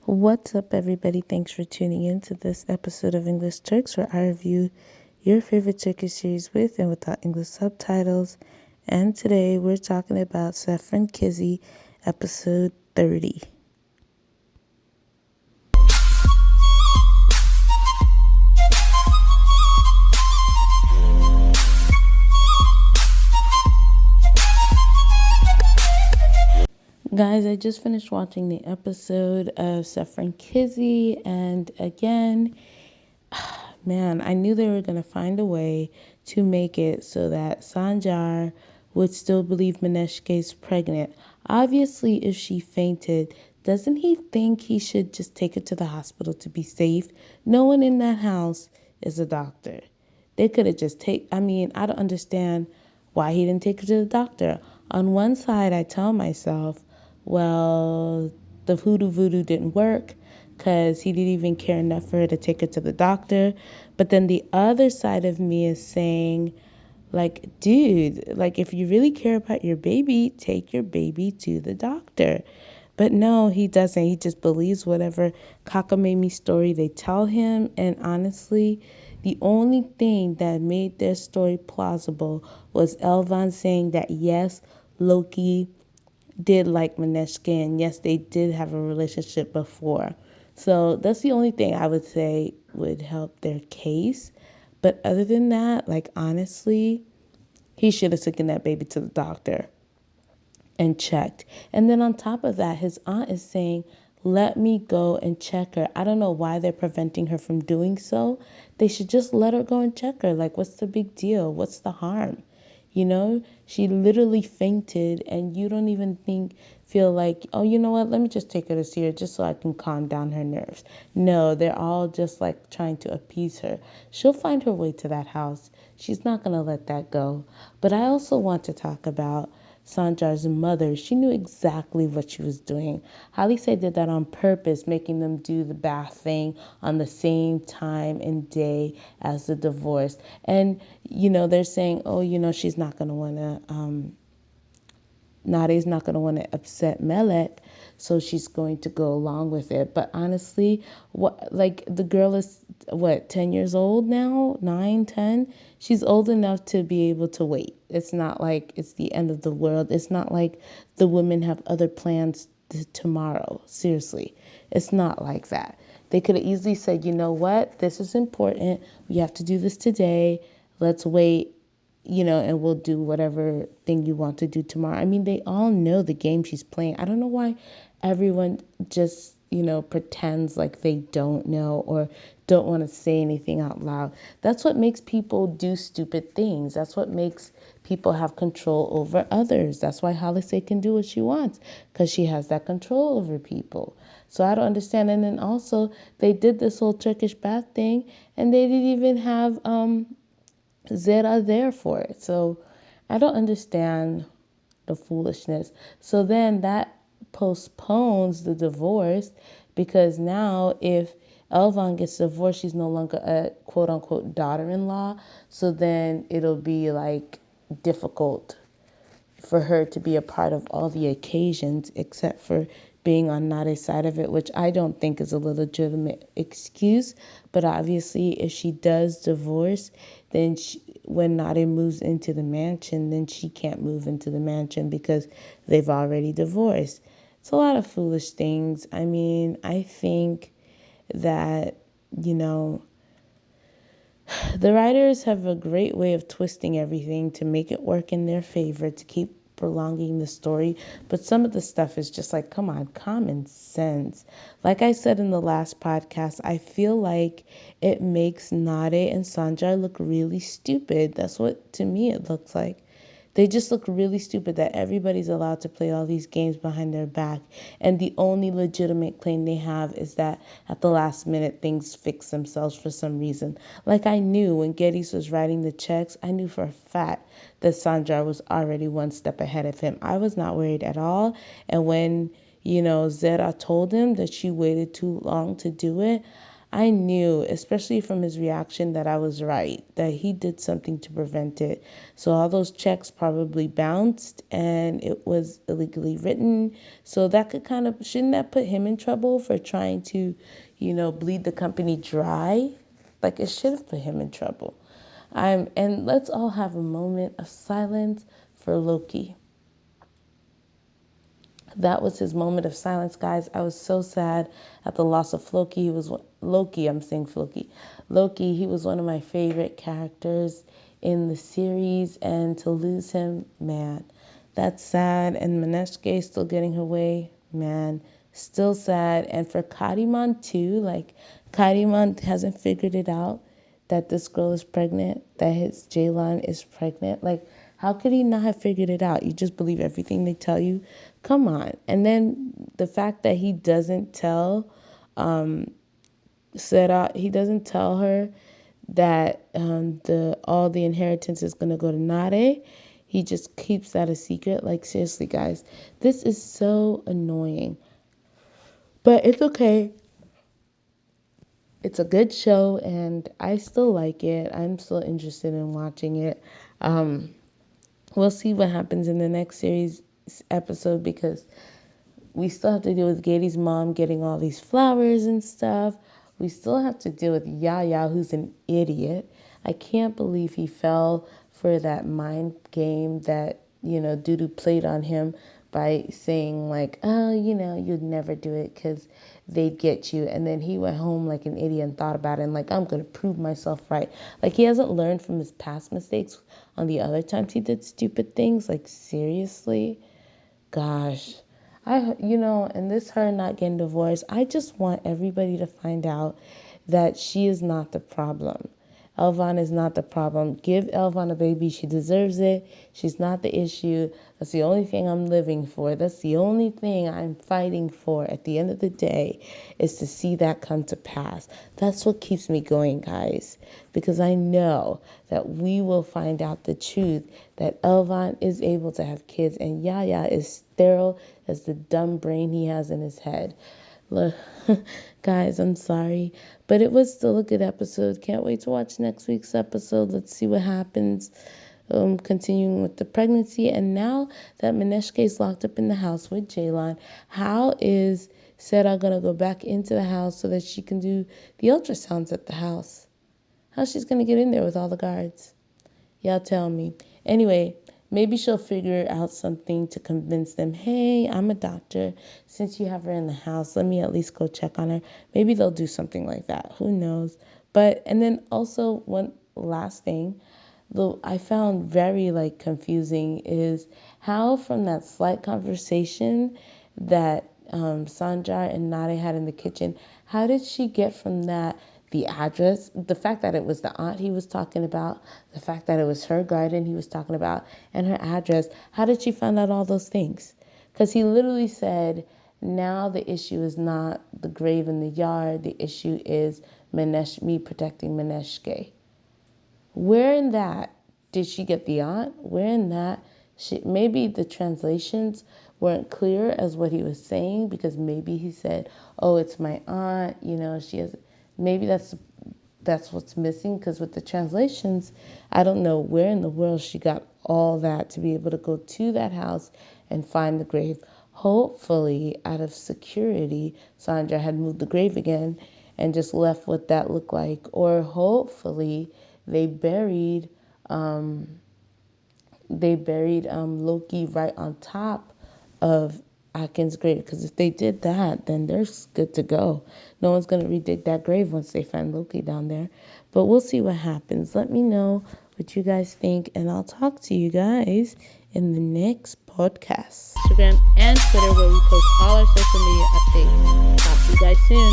What's up, everybody? Thanks for tuning in to this episode of English Turks, where I review your favorite Turkish series with and without English subtitles. And today we're talking about Sefirin Kizi, episode 30. Guys, I just finished watching the episode of Sefirin Kizi, and again, man, I knew they were going to find a way to make it so that Sanjar would still believe Maneshke's pregnant. Obviously, if she fainted, doesn't he think he should just take her to the hospital to be safe? No one in that house is a doctor. They could have just I don't understand why he didn't take her to the doctor. On one side, I tell myself, well, the voodoo didn't work because he didn't even care enough for her to take her to the doctor. But then the other side of me is saying, like, dude, like, if you really care about your baby, take your baby to the doctor. But no, he doesn't. He just believes whatever cockamamie story they tell him. And honestly, the only thing that made their story plausible was Elvan saying that, yes, Loki did like Maneshka, and yes, they did have a relationship before. So that's the only thing I would say would help their case. But other than that, like, honestly, he should have taken that baby to the doctor and checked. And then on top of that, his aunt is saying, let me go and check her. I don't know why they're preventing her from doing so. They should just let her go and check her. Like, what's the big deal? What's the harm? You know, she literally fainted, and you don't even feel like, oh, you know what? Let me just take her to see her just so I can calm down her nerves. No, they're all just like trying to appease her. She'll find her way to that house. She's not going to let that go. But I also want to talk about Sanjar's mother. She knew exactly what she was doing. Halise did that on purpose, making them do the bath thing on the same time and day as the divorce. And, they're saying, oh, she's not going to want to, Nade's not going to want to upset Melek, so she's going to go along with it. But honestly, the girl is, 10 years old now? 9, 10? She's old enough to be able to wait. It's not like it's the end of the world. It's not like the women have other plans tomorrow. Seriously, it's not like that. They could have easily said, you know what? This is important. We have to do this today. Let's wait, and we'll do whatever thing you want to do tomorrow. I mean, they all know the game she's playing. I don't know why everyone just, pretends like they don't know or don't want to say anything out loud. That's what makes people do stupid things. That's what makes people have control over others. That's why Halise can do what she wants, because she has that control over people. So I don't understand. And then also, they did this whole Turkish bath thing, and they didn't even have Zera there for it. So I don't understand the foolishness. So then that postpones the divorce, because now if Elvan gets divorced, she's no longer a quote unquote daughter-in-law. So then it'll be like difficult for her to be a part of all the occasions except for being on Nade's side of it, which I don't think is a legitimate excuse. But obviously, if she does divorce, then when Nade moves into the mansion, then she can't move into the mansion because they've already divorced. It's a lot of foolish things. I mean, I think that, you know, the writers have a great way of twisting everything to make it work in their favor, to keep prolonging the story. But some of the stuff is just like, come on, common sense. Like I said in the last podcast, I feel like it makes Nade and Sanjar look really stupid. That's what, to me, it looks like. They just look really stupid that everybody's allowed to play all these games behind their back. And the only legitimate claim they have is that at the last minute, things fix themselves for some reason. Like, I knew when Geddes was writing the checks, I knew for a fact that Sanjar was already one step ahead of him. I was not worried at all. And when, Zera told him that she waited too long to do it, I knew, especially from his reaction, that I was right, that he did something to prevent it. So all those checks probably bounced and it was illegally written. So that could kind of, shouldn't that put him in trouble for trying to, bleed the company dry? Like it should have put him in trouble. And let's all have a moment of silence for Loki. That was his moment of silence, guys. I was so sad at the loss of Loki. He was Loki. I'm saying Floki. Loki. He was one of my favorite characters in the series, and to lose him, man, that's sad. And Maneshke still getting her way, man, still sad. And for Kariman too, like Kariman hasn't figured it out that this girl is pregnant, that his Jaylon is pregnant. Like, how could he not have figured it out? You just believe everything they tell you? Come on. And then the fact that he doesn't tell he doesn't tell her that the all the inheritance is gonna go to Nare. He just keeps that a secret. Like seriously, guys, this is so annoying. But it's okay. It's a good show, and I still like it. I'm still interested in watching it. We'll see what happens in the next series episode because we still have to deal with Gady's mom getting all these flowers and stuff. We still have to deal with Yaya, who's an idiot. I can't believe he fell for that mind game that, Dudu played on him by saying like, oh, you'd never do it because they'd get you. And then he went home like an idiot and thought about it and like, I'm going to prove myself right. Like he hasn't learned from his past mistakes on the other times he did stupid things. Like seriously? Gosh. And this her not getting divorced, I just want everybody to find out that she is not the problem. Elvon is not the problem. Give Elvon a baby. She deserves it. She's not the issue. That's the only thing I'm living for. That's the only thing I'm fighting for at the end of the day is to see that come to pass. That's what keeps me going, guys, because I know that we will find out the truth that Elvon is able to have kids and Yaya is sterile as the dumb brain he has in his head. Look, guys, I'm sorry, but it was still a good episode. Can't wait to watch next week's episode. Let's see what happens. Continuing with the pregnancy, and now that Maneshke is locked up in the house with Jaylon, how is Sarah gonna go back into the house so that she can do the ultrasounds at the house? How's she's gonna get in there with all the guards? Y'all tell me. Anyway, maybe she'll figure out something to convince them, hey, I'm a doctor. Since you have her in the house, let me at least go check on her. Maybe they'll do something like that. Who knows? And then also one last thing, though I found very confusing is how from that slight conversation that Sanjar and Nade had in the kitchen, how did she get from that the address, the fact that it was the aunt he was talking about, the fact that it was her garden he was talking about, and her address? How did she find out all those things? Because he literally said, now the issue is not the grave in the yard, the issue is me protecting Maneshke. Where in that did she get the aunt? Where in that maybe the translations weren't clear as what he was saying, because maybe he said, oh, it's my aunt, she has, maybe that's what's missing, because with the translations, I don't know where in the world she got all that to be able to go to that house and find the grave. Hopefully, out of security, Sandra had moved the grave again and just left what that looked like. Or hopefully they buried Loki right on top of Atkins' grave, because if they did that, then they're good to go. No one's going to redig that grave once they find Loki down there. But we'll see what happens. Let me know what you guys think, and I'll talk to you guys in the next podcast. Instagram and Twitter, where we post all our social media updates. Talk to you guys soon.